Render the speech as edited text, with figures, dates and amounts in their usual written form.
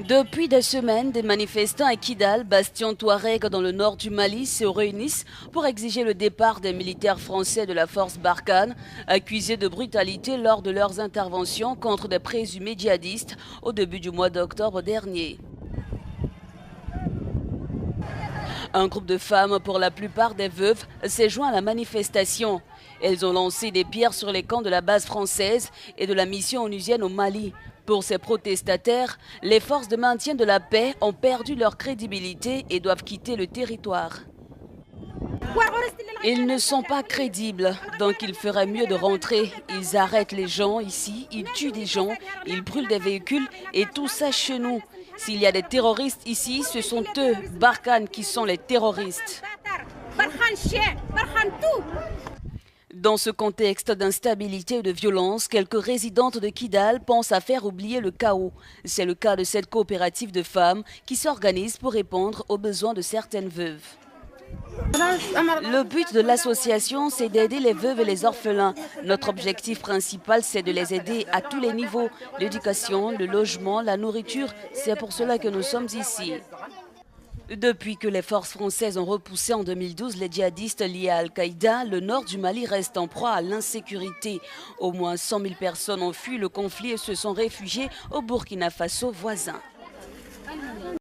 Depuis des semaines, des manifestants à Kidal, bastion Touareg dans le nord du Mali, se réunissent pour exiger le départ des militaires français de la force Barkhane, accusés de brutalité lors de leurs interventions contre des présumés djihadistes au début du mois d'octobre dernier. Un groupe de femmes, pour la plupart des veuves, s'est joint à la manifestation. Elles ont lancé des pierres sur les camps de la base française et de la mission onusienne au Mali. Pour ces protestataires, les forces de maintien de la paix ont perdu leur crédibilité et doivent quitter le territoire. Ils ne sont pas crédibles, donc il ferait mieux de rentrer. Ils arrêtent les gens ici, ils tuent des gens, ils brûlent des véhicules et tout ça chez nous. S'il y a des terroristes ici, ce sont eux, Barkhane, qui sont les terroristes. Dans ce contexte d'instabilité et de violence, quelques résidentes de Kidal pensent à faire oublier le chaos. C'est le cas de cette coopérative de femmes qui s'organise pour répondre aux besoins de certaines veuves. Le but de l'association, c'est d'aider les veuves et les orphelins. Notre objectif principal, c'est de les aider à tous les niveaux. L'éducation, le logement, la nourriture, c'est pour cela que nous sommes ici. Depuis que les forces françaises ont repoussé en 2012 les djihadistes liés à Al-Qaïda, le nord du Mali reste en proie à l'insécurité. Au moins 100 000 personnes ont fui le conflit et se sont réfugiées au Burkina Faso voisin.